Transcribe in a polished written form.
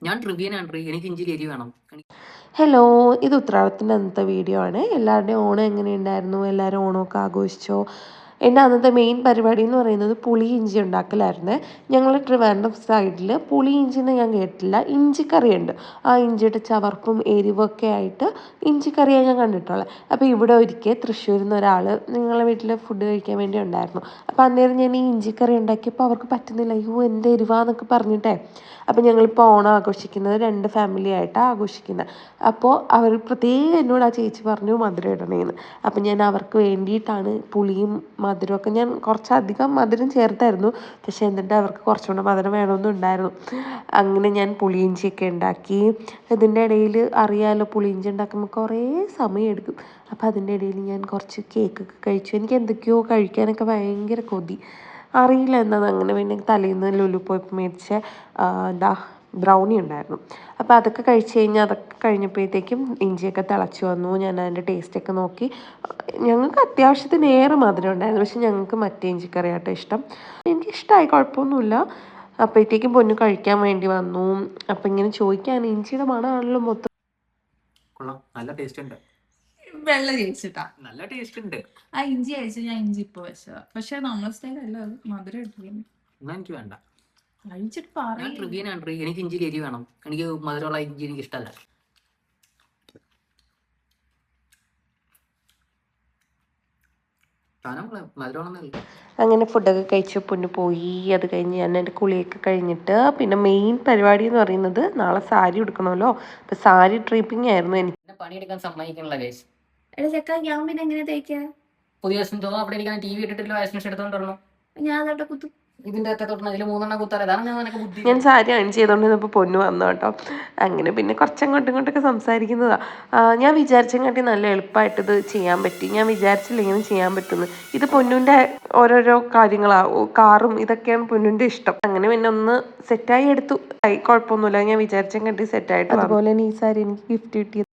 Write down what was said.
ഞാൻ ട്രിവിയനാണ്. എനിക്ക് ഇഞ്ചിയിൽ എരി വേണം. ഹലോ, ഇത് ഉത്രാടത്തിൻ്റെ അന്നത്തെ വീഡിയോ ആണ്. എല്ലാവരുടെയും ഓണം എങ്ങനെയുണ്ടായിരുന്നു? എല്ലാവരും ഓണമൊക്കെ ആഘോഷിച്ചോ? എൻ്റെ അന്നത്തെ മെയിൻ പരിപാടി എന്ന് പറയുന്നത് പുളി ഇഞ്ചി ഉണ്ടാക്കലായിരുന്നു. ഞങ്ങൾ ട്രിവാൻഡ്രം സൈഡിൽ പുളി ഇഞ്ചിന്ന് ഞാൻ കേട്ടില്ല, ഇഞ്ചിക്കറിയുണ്ട്. ആ ഇഞ്ചിയുടെ ചവർപ്പും എരിവൊക്കെ ആയിട്ട് ഇഞ്ചിക്കറിയാണ് ഞാൻ കണ്ടിട്ടുള്ളത്. അപ്പോൾ ഇവിടെ ഒരിക്കൽ തൃശ്ശൂരിൽ നിന്ന് ഒരാൾ നിങ്ങളെ വീട്ടിൽ ഫുഡ് കഴിക്കാൻ വേണ്ടി ഉണ്ടായിരുന്നു. അപ്പോൾ അന്നേരം ഞാൻ ഈ ഇഞ്ചിക്കറി ഉണ്ടാക്കിയപ്പോൾ അവർക്ക് പറ്റുന്നില്ല. അയ്യോ എന്ത് എരിവാന്നൊക്കെ പറഞ്ഞിട്ടേ. അപ്പോൾ ഞങ്ങളിപ്പോൾ ഓണം ആഘോഷിക്കുന്നത് 2 ഫാമിലി ആയിട്ടാണ് ആഘോഷിക്കുന്നത്. അപ്പോൾ അവർ പ്രത്യേകം എന്നോട് ആ ചേച്ചി പറഞ്ഞു മധുരം ഇടണേന്ന്. അപ്പം ഞാൻ അവർക്ക് വേണ്ടിയിട്ടാണ് പുളിയും മധുരമൊക്കെ ഞാൻ കുറച്ചധികം മധുരം ചേർത്തായിരുന്നു. പക്ഷേ എന്നിട്ട് അവർക്ക് കുറച്ചുകൂടെ മധുരം വേണമെന്നുണ്ടായിരുന്നു. അങ്ങനെ ഞാൻ പുളിയിഞ്ചിയൊക്കെ ഉണ്ടാക്കി. ഇതിൻ്റെ ഇടയിൽ അറിയാമല്ലോ, പുളിയിഞ്ചി ഉണ്ടാക്കുമ്പോൾ കുറേ സമയം എടുക്കും. അപ്പോൾ അതിൻ്റെ ഇടയിൽ ഞാൻ കുറച്ച് കേക്കൊക്കെ കഴിച്ചു. എനിക്ക് എന്തൊക്കെയോ കഴിക്കാനൊക്കെ ഭയങ്കര കൊതി. അറിയില്ല എന്താണെന്ന്. അങ്ങനെ പിന്നെ തലേന്ന് ലുലു പോയപ്പോൾ മേടിച്ച എന്താ ബ്രൗണി ഉണ്ടായിരുന്നു. അപ്പോൾ അതൊക്കെ കഴിച്ച് കഴിഞ്ഞാൽ അതൊക്കെ കഴിഞ്ഞപ്പോഴത്തേക്കും ഇഞ്ചിയൊക്കെ തിളച്ച് വന്നു. ഞാൻ അതിൻ്റെ ടേസ്റ്റൊക്കെ നോക്കി. ഞങ്ങൾക്ക് അത്യാവശ്യത്തിന് ഏറെ മധുരം ഉണ്ടായിരുന്നു. പക്ഷെ ഞങ്ങൾക്ക് മറ്റേ ഇഞ്ചിക്കറിയാട്ടോ ഇഷ്ടം. എനിക്കിഷ്ടമായി, കുഴപ്പമൊന്നുമില്ല. അപ്പോഴത്തേക്കും പൊന്നു കഴിക്കാൻ വേണ്ടി വന്നു. അപ്പം ഇങ്ങനെ ചോദിക്കാൻ, ഇഞ്ചിയുടെ മണമാണല്ലോ മൊത്തം. കൊള്ളാം, നല്ല ടേസ്റ്റ് ഉണ്ട്. വെള്ളം കഴിച്ചിട്ടാ നല്ല ടേസ്റ്റ് ഉണ്ട്. ആ ഇഞ്ചി കഴിച്ചു. ഞാൻ ഇഞ്ചി ഇപ്പൊ വെച്ചതാ. പക്ഷെ നമ്മളെ സ്റ്റൈൽ അല്ല അത്. മധുരം ഇട്ടിരിക്കുന്നു. എന്നാ എനിക്ക് വേണ്ട. കഴിച്ചിട്ട് ഞാൻ പറയും. ട്രിവിയനാണ്. എനിക്ക് ഇഞ്ചിയിൽ എരി വേണം. എനിക്ക് മധുരമുള്ള ഇഞ്ചി എനിക്ക് ഇഷ്ടമല്ല. അങ്ങനെ ഫുഡൊക്കെ കഴിച്ച് പൊന്നു പോയി. അത് കഴിഞ്ഞ് ഞാൻ എൻ്റെ കുളിയൊക്കെ കഴിഞ്ഞിട്ട് പിന്നെ മെയിൻ പരിപാടി എന്ന് പറയുന്നത് നാളെ സാരി ഉടുക്കണമല്ലോ. അപ്പോൾ സാരി ട്രിപ്പിംഗ് ആയിരുന്നു. എനിക്ക് പണിയെടുക്കാൻ സമ്മതിക്കണല്ലോ ഗൈസ്. എടാ ചെക്ക, ഞാൻ പിന്നെ എങ്ങനെ തയ്ക്കാ? പുതിയ ദിവസം തോന്നുന്നു അവിടെ ഇരിക്കാൻ TV ഇട്ടിട്ടില്ല. വാഷിംഗ് എടുത്തോണ്ടല്ലോ. ഞാൻ അതോട്ട് കുത്തും. ഇതിന്റെ അകത്തെ തൊട്ട് ഇതിൽ 3 കുത്താറ്. അതാണ് ഞാൻ നിനക്ക് ബുദ്ധി. ഞാൻ സാരി അയൺ ചെയ്തുകൊണ്ടിരുന്നപ്പോൾ പൊന്നു വന്നു കേട്ടോ. അങ്ങനെ പിന്നെ കുറച്ചങ്ങോട്ടും ഇങ്ങോട്ടൊക്കെ സംസാരിക്കുന്നതാണ്. ഞാൻ വിചാരിച്ചങ്ങാട്ടി നല്ല എളുപ്പമായിട്ട് ഇത് ചെയ്യാൻ പറ്റി. ഞാൻ വിചാരിച്ചില്ല ഇങ്ങനെ ചെയ്യാൻ പറ്റുമെന്ന്. ഇത് പൊന്നുവിൻ്റെ ഓരോരോ കാര്യങ്ങളാണ്. കാറും ഇതൊക്കെയാണ് പൊന്നുവിൻ്റെ ഇഷ്ടം. അങ്ങനെ പിന്നെ ഒന്ന് സെറ്റായി എടുത്തു. കുഴപ്പമൊന്നുമില്ല, ഞാൻ വിചാരിച്ചങ്ങാട്ടി സെറ്റായിട്ട്. അതുപോലെ തന്നെ ഈ സാരി എനിക്ക് ഗിഫ്റ്റ് കിട്ടിയത്